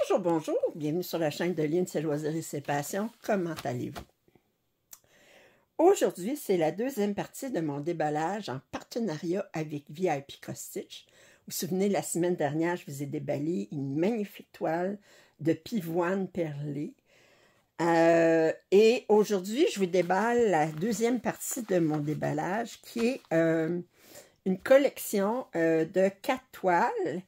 Bonjour, bonjour, bienvenue sur la chaîne de Lynn, ses loisirs et ses passions. Comment allez-vous? Aujourd'hui, c'est la deuxième partie de mon déballage en partenariat avec VIP Cross-Stitch. Vous vous souvenez, la semaine dernière, je vous ai déballé une magnifique toile de pivoine perlée. Et aujourd'hui, je vous déballe la deuxième partie de mon déballage qui est une collection de 4 toiles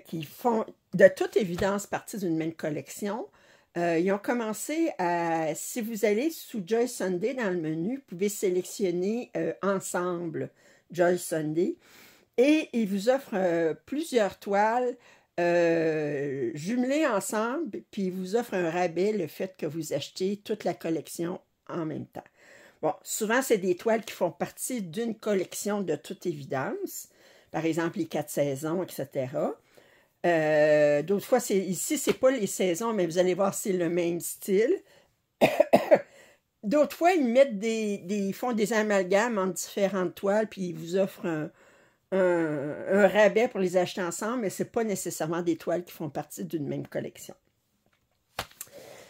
qui font de toute évidence partie d'une même collection. Ils ont commencé à, si vous allez sous Joy Sunday dans le menu, vous pouvez sélectionner Ensemble Joy Sunday et ils vous offrent plusieurs toiles jumelées ensemble, puis ils vous offrent un rabais le fait que vous achetez toute la collection en même temps. Bon, souvent c'est des toiles qui font partie d'une collection de toute évidence, par exemple les 4 saisons, etc. D'autres fois, ici, c'est pas les saisons, mais vous allez voir, c'est le même style. D'autres fois, ils font des amalgames en différentes toiles, puis ils vous offrent un rabais pour les acheter ensemble, mais c'est pas nécessairement des toiles qui font partie d'une même collection.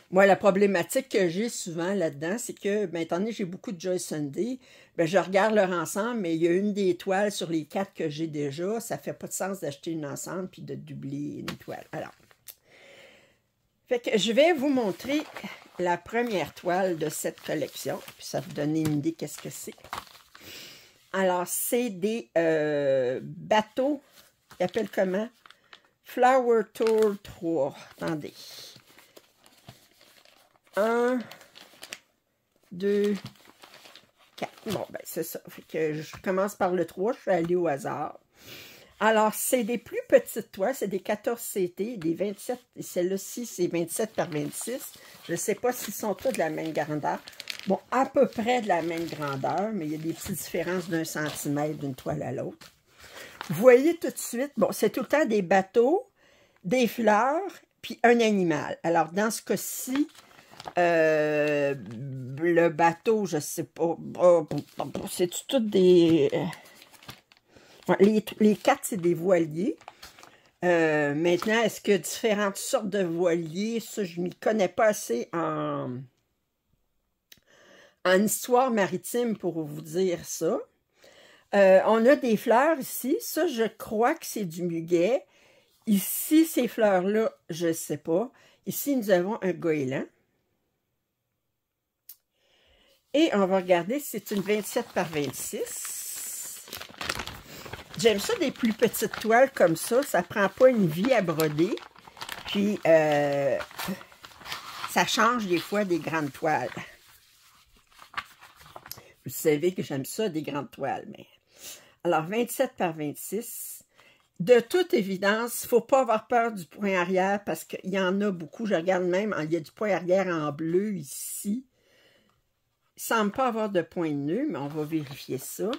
Moi, la problématique que j'ai souvent là-dedans, c'est que, étant donné que j'ai beaucoup de Joy Sunday, je regarde leur ensemble, mais il y a une des toiles sur les 4 que j'ai déjà. Ça ne fait pas de sens d'acheter une ensemble puis de doubler une toile. Alors, fait que je vais vous montrer la première toile de cette collection, puis ça va vous donner une idée qu'est-ce que c'est. Alors, c'est des bateaux, ils appellent comment? Flower Tour 3. Attendez. 1, 2, 4. Bon, c'est ça. Fait que je commence par le 3. Je vais aller au hasard. Alors, c'est des plus petites toiles. C'est des 14 CT, des 27. Et celle-ci, c'est 27 par 26. Je ne sais pas s'ils sont tous de la même grandeur. Bon, à peu près de la même grandeur, mais il y a des petites différences d'1 centimètre d'une toile à l'autre. Vous voyez tout de suite, bon, c'est tout le temps des bateaux, des fleurs, puis un animal. Alors, dans ce cas-ci, le bateau, je sais pas, c'est tout des... les 4, c'est des voiliers. Maintenant, est-ce que différentes sortes de voiliers, ça, je m'y connais pas assez en histoire maritime pour vous dire ça. On a des fleurs ici. Ça, je crois que c'est du muguet. Ici, ces fleurs-là, je sais pas. Ici, nous avons un goéland. Et on va regarder, c'est une 27 par 26. J'aime ça des plus petites toiles comme ça. Ça prend pas une vie à broder. Puis, ça change des fois des grandes toiles. Vous savez que j'aime ça, des grandes toiles. Mais... Alors, 27 par 26. De toute évidence, il ne faut pas avoir peur du point arrière parce qu'il y en a beaucoup. Je regarde même, il y a du point arrière en bleu ici. Il ne semble pas avoir de point de nœud, mais on va vérifier ça.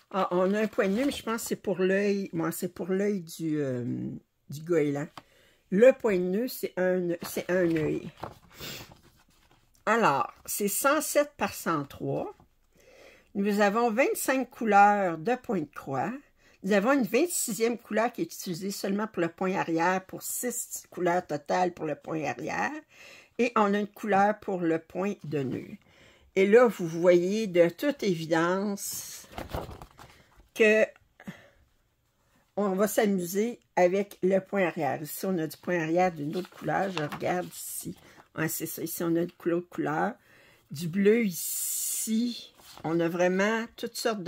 Ah, on a un point de nœud, mais je pense que c'est pour l'œil. Moi, c'est pour l'œil du goéland. Le point de nœud, c'est un œil. Alors, c'est 107 par 103. Nous avons 25 couleurs de point de croix. Nous avons une 26e couleur qui est utilisée seulement pour le point arrière, pour 6 couleurs totales pour le point arrière. Et on a une couleur pour le point de nœud. Et là, vous voyez de toute évidence que on va s'amuser avec le point arrière. Ici, on a du point arrière d'une autre couleur. Je regarde ici. Ouais, c'est ça. Ici, on a une autre couleur. Du bleu ici. On a vraiment toutes sortes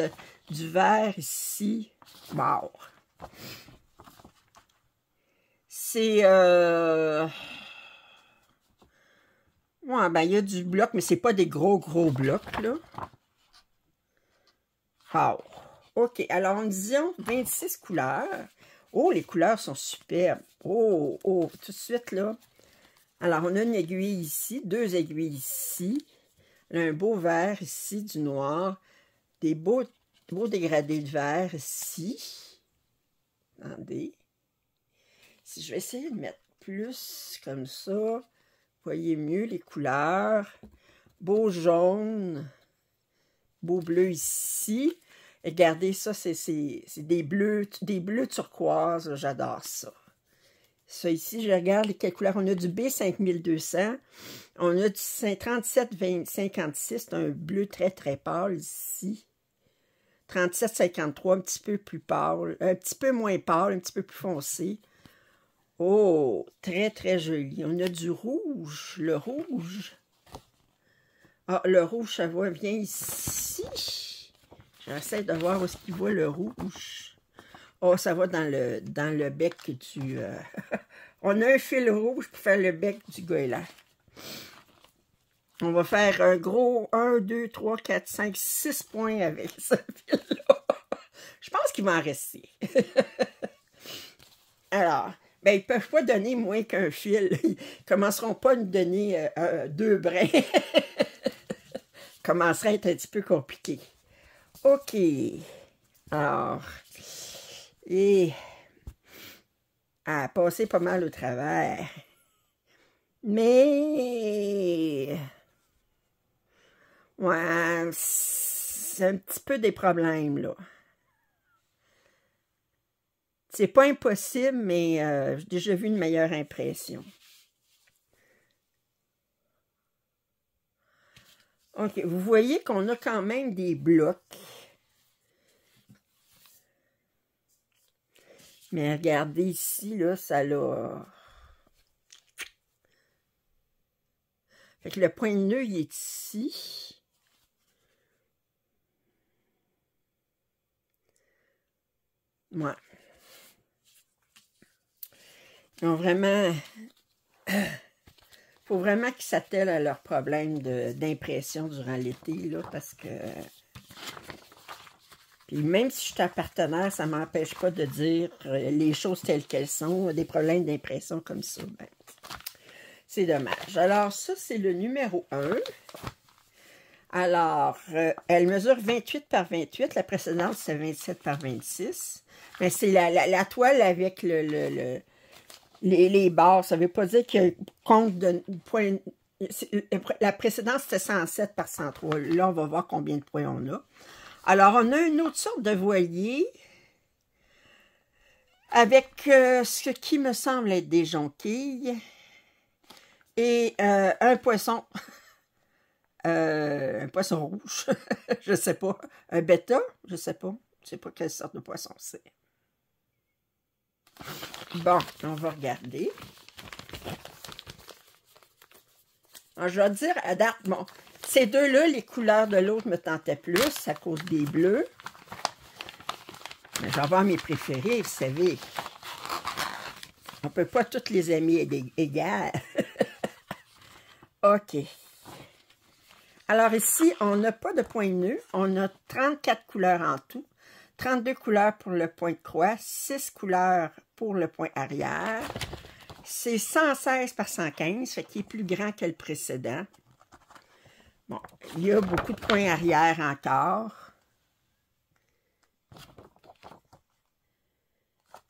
du vert ici. Wow! C'est... Ouais, ben, il y a du bloc, mais c'est pas des gros blocs, là. Wow! OK, alors, nous disions 26 couleurs. Oh, les couleurs sont superbes. Oh, tout de suite, là. Alors, on a une aiguille ici, 2 aiguilles ici. Un beau vert ici, du noir. Des beaux dégradés de vert ici. Attendez. Si je vais essayer de mettre plus comme ça, vous voyez mieux les couleurs. Beau jaune. Beau bleu ici. Et regardez ça, c'est des bleus turquoise. J'adore ça. Ça ici, je regarde quelle couleur. On a du B5200. On a du 3756, c'est un bleu très très pâle ici. 3753, un petit peu plus pâle, un petit peu moins pâle, un petit peu plus foncé. Oh, très très joli. On a du rouge, le rouge. Ah, le rouge, ça vient ici. J'essaie de voir où est-ce qu'il voit le rouge. Oh, ça va dans le bec du... On a un fil rouge pour faire le bec du goéland. On va faire un gros 1, 2, 3, 4, 5, 6 points avec ce fil-là. Je pense qu'il va en rester. Alors, ben, ils ne peuvent pas donner moins qu'un fil. Ils ne commenceront pas à nous donner 2 brins. Commencerait à être un petit peu compliqué. OK. Alors, et à passer pas mal au travers. Mais, ouais, c'est un petit peu des problèmes, là. C'est pas impossible, mais j'ai déjà vu une meilleure impression. OK, vous voyez qu'on a quand même des blocs. Mais regardez ici, là, ça l'a... Fait que le point de nœud, il est ici. Ouais. Ils ont vraiment... faut vraiment qu'ils s'attellent à leurs problèmes d'impression durant l'été, là, parce que... Puis même si je suis un partenaire, ça ne m'empêche pas de dire les choses telles qu'elles sont, des problèmes d'impression comme ça. Ben, c'est dommage. Alors, ça, c'est le numéro 1. Alors, elle mesure 28 par 28. La précédente, c'est 27 par 26. Mais c'est la toile avec les barres. Ça ne veut pas dire que compte de points... La précédente, c'était 107 par 103. Là, on va voir combien de points on a. Alors, on a une autre sorte de voilier avec ce qui me semble être des jonquilles et un poisson rouge, je sais pas, un bêta, je sais pas quelle sorte de poisson c'est. Bon, on va regarder. Alors, je vais dire à date, bon, ces deux-là, les couleurs de l'autre me tentaient plus à cause des bleus. Mais je vais avoir mes préférés, vous savez. On ne peut pas toutes les aimer égales. OK. Alors ici, on n'a pas de point de nœud. On a 34 couleurs en tout. 32 couleurs pour le point de croix. 6 couleurs pour le point arrière. C'est 116 par 115, fait qu'il est plus grand que le précédent. Bon, il y a beaucoup de points arrière encore.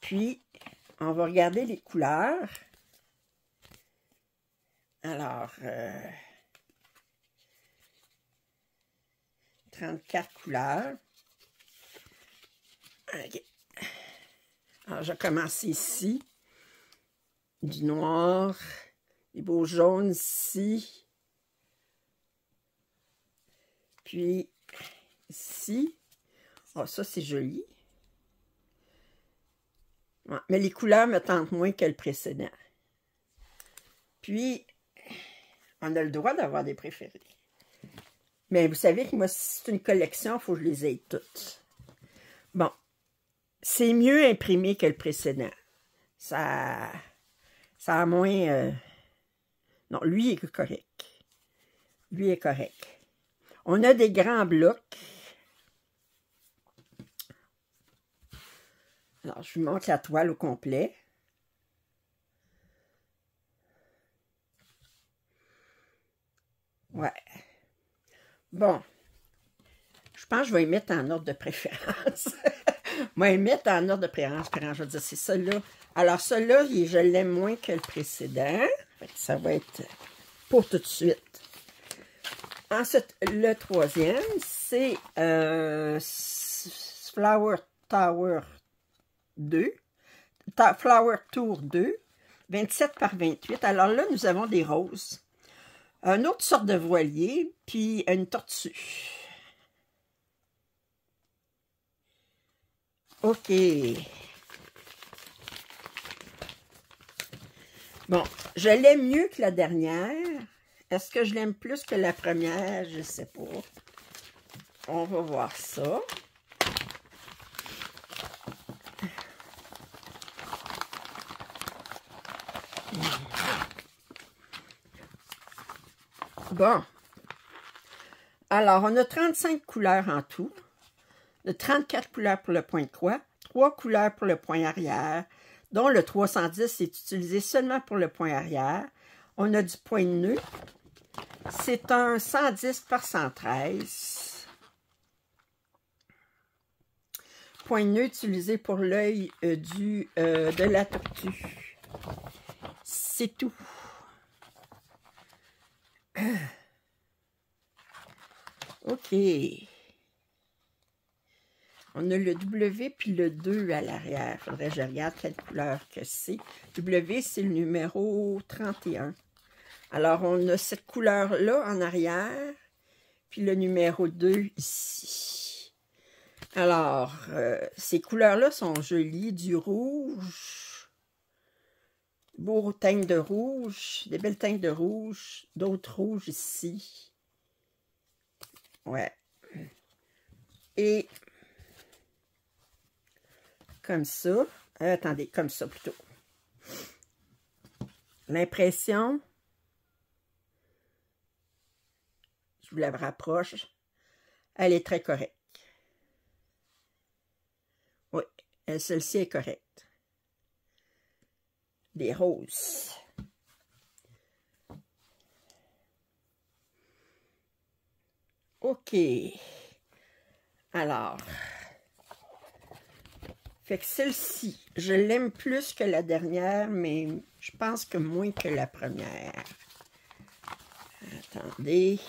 Puis, on va regarder les couleurs. Alors, 34 couleurs. OK. Alors, je commence ici. Du noir, des beaux jaunes ici. Puis, ici. Oh, ça, c'est joli. Ouais, mais les couleurs me tentent moins que le précédent. Puis, on a le droit d'avoir des préférés. Mais vous savez que moi, si c'est une collection, il faut que je les aie toutes. Bon. C'est mieux imprimé que le précédent. Ça a moins... Non, lui est correct. Lui est correct. On a des grands blocs. Alors, je vous montre la toile au complet. Ouais. Bon. Je pense que je vais y mettre en ordre de préférence. Je vais y mettre en ordre de préférence. Je vais dire, c'est ça-là. Alors, ça-là, je l'aime moins que le précédent. Ça va être pour tout de suite. Ensuite, le troisième, c'est Flower Tower 2. Flower Tour 2. 27 par 28. Alors là, nous avons des roses. Une autre sorte de voilier, puis une tortue. OK. Bon, je l'aime mieux que la dernière. Est-ce que je l'aime plus que la première? Je ne sais pas. On va voir ça. Bon. Alors, on a 35 couleurs en tout. On a 34 couleurs pour le point de croix, 3 couleurs pour le point arrière, dont le 310 est utilisé seulement pour le point arrière. On a du point de nœud. C'est un 110 par 113. Point de nœud utilisé pour l'œil de la tortue. C'est tout. OK. On a le W puis le 2 à l'arrière. Il faudrait que je regarde quelle couleur que c'est. W, c'est le numéro 31. Alors, on a cette couleur-là en arrière, puis le numéro 2 ici. Alors, ces couleurs-là sont jolies. Du rouge, beau teinte de rouge, des belles teintes de rouge, d'autres rouges ici. Ouais. Et comme ça. Attendez, comme ça plutôt. L'impression, je vous la rapproche, elle est très correcte. Oui, celle-ci est correcte. Des roses. OK. Alors, fait que celle-ci, je l'aime plus que la dernière, mais je pense que moins que la première. Attendez.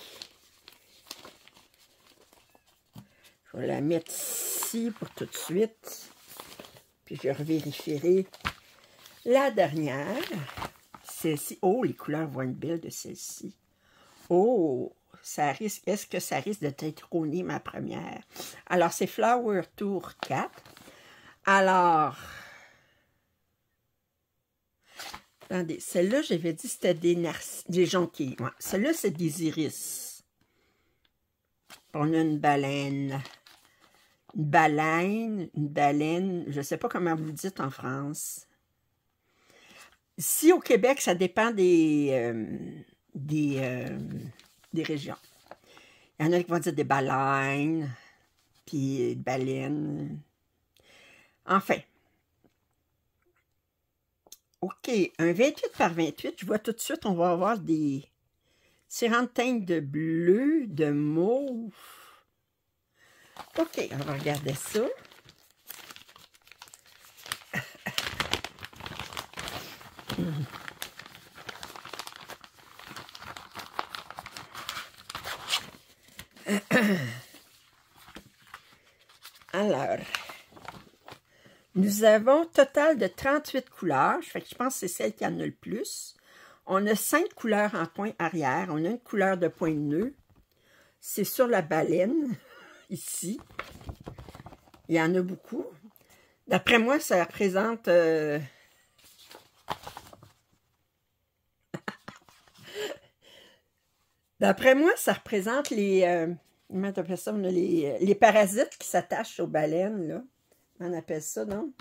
Je vais la mettre ici pour tout de suite. Puis je revérifierai la dernière. Celle-ci. Oh, les couleurs vont être belles de celle-ci. Oh, ça risque. Est-ce que ça risque de détrôner ma première? Alors, c'est Flower Tour 4. Alors, attendez, celle-là, j'avais dit que c'était des jonquilles. Ouais. Celle-là, c'est des iris. On a une baleine. Une baleine, je ne sais pas comment vous le dites en France. Ici, au Québec, ça dépend des régions. Il y en a qui vont dire des baleines, puis des baleines. Enfin. OK, un 28 par 28, je vois tout de suite, on va avoir des différentes teintes de bleu, de mauve. OK, on va regarder ça. Alors, nous avons total de 38 couleurs. Fait que je pense que c'est celle qui en a le plus. On a 5 couleurs en point arrière. On a une couleur de point de nœud. C'est sur la baleine, ici. Il y en a beaucoup. D'après moi, ça représente... D'après moi, ça représente les... comment on appelle ça? On a les parasites qui s'attachent aux baleines, là. On appelle ça, non?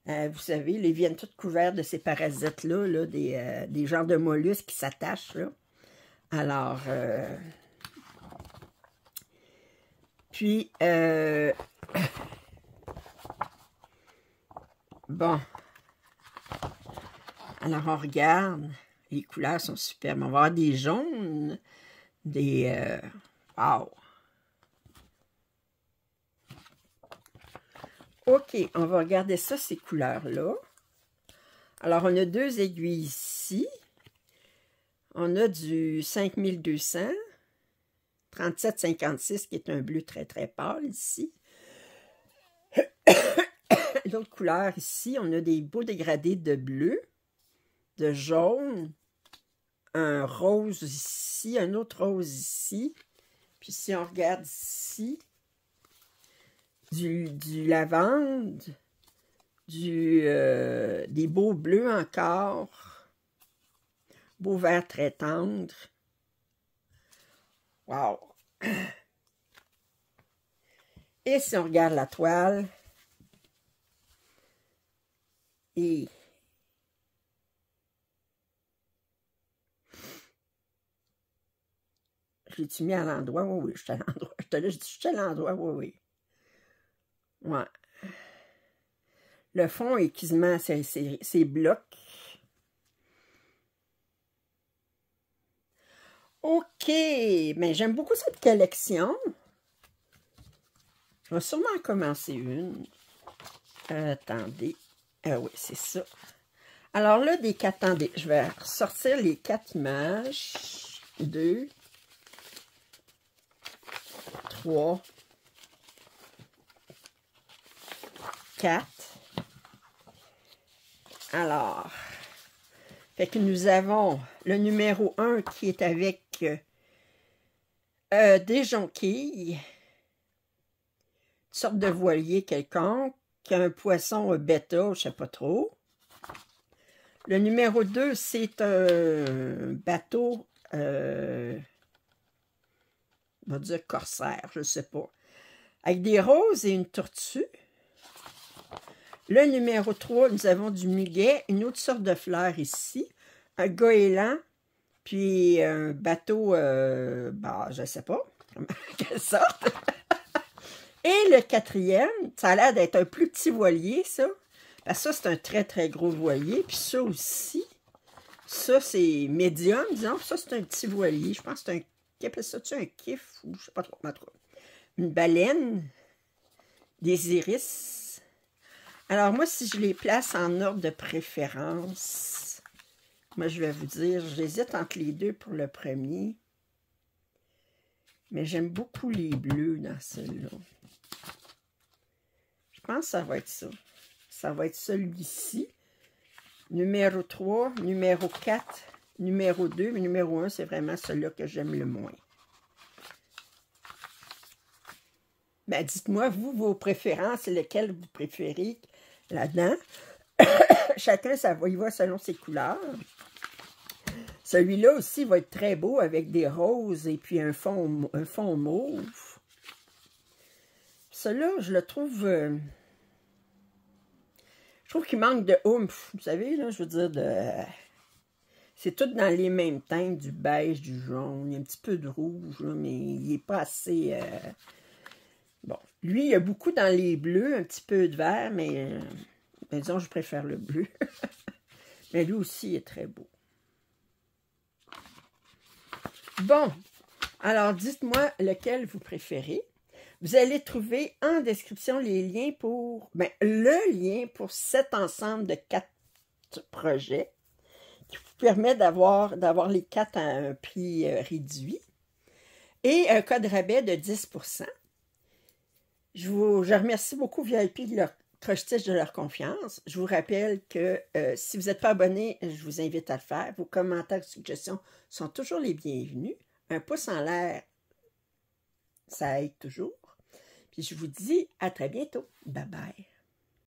Vous savez, ils viennent tous couverts de ces parasites-là, là, des genres de mollusques qui s'attachent, là. Alors, puis, bon. Alors, on regarde. Les couleurs sont superbes. On va avoir des jaunes, des... wow! OK, on va regarder ça, ces couleurs-là. Alors, on a 2 aiguilles ici. On a du 5200, 3756, qui est un bleu très, très pâle ici. d'autres couleurs ici. On a des beaux dégradés de bleu, de jaune, un rose ici, un autre rose ici. Puis si on regarde ici, du lavande, des beaux bleus encore, beau vert très tendre. Wow! Et si on regarde la toile, et je l'ai-tu mis à l'endroit? Oui, oui, je suis à l'endroit. Je suis à l'endroit, oui, oui. Ouais. Le fond est quasiment ces blocs. OK, mais j'aime beaucoup cette collection. Je vais sûrement en commencer une. Attendez. Oui, c'est ça. Alors là, attendez, je vais ressortir les 4 images. 2, 3, 4. Alors, fait que nous avons le numéro 1 qui est avec des jonquilles, une sorte de voilier quelconque, un poisson bêta, je ne sais pas trop. Le numéro 2, c'est un bateau, on va dire corsaire, je ne sais pas, avec des roses et une tortue. Le numéro 3, nous avons du muguet, une autre sorte de fleur ici, un goéland, puis un bateau, je ne sais pas, quelle sorte. Et le 4e, ça a l'air d'être un plus petit voilier, ça. Parce que ça, c'est un très, très gros voilier. Puis ça aussi, ça, c'est médium, disons. Ça, c'est un petit voilier. Je pense que c'est un... Qu'appelle ça-tu un kiff? Ou je sais pas trop. Une baleine. Des iris. Alors, moi, si je les place en ordre de préférence, moi, je vais vous dire, j'hésite entre les deux pour le premier. Mais j'aime beaucoup les bleus dans celui-là. Je pense que ça va être ça. Ça va être celui-ci. Numéro 3, numéro 4, numéro 2. Mais numéro 1, c'est vraiment celui-là que j'aime le moins. Ben, dites-moi, vous, vos préférences, lequel vous préférez là-dedans. Chacun, il va selon ses couleurs. Celui-là aussi va être très beau avec des roses et puis un fond mauve. Celui-là, je le trouve... je trouve qu'il manque de oomph. Vous savez, là, je veux dire, c'est tout dans les mêmes teintes, du beige, du jaune. Il y a un petit peu de rouge, là, mais il n'est pas assez... Bon, lui, il y a beaucoup dans les bleus, un petit peu de vert, mais disons, je préfère le bleu. Mais lui aussi, il est très beau. Bon, alors dites-moi lequel vous préférez. Vous allez trouver en description les liens pour, le lien pour cet ensemble de 4 projets qui vous permet d'avoir les 4 à un prix réduit et un code rabais de 10%. Je remercie beaucoup VIP de leur croche-tige de leur confiance. Je vous rappelle que si vous n'êtes pas abonné, je vous invite à le faire. Vos commentaires et suggestions sont toujours les bienvenus. Un pouce en l'air, ça aide toujours. Puis je vous dis à très bientôt. Bye bye.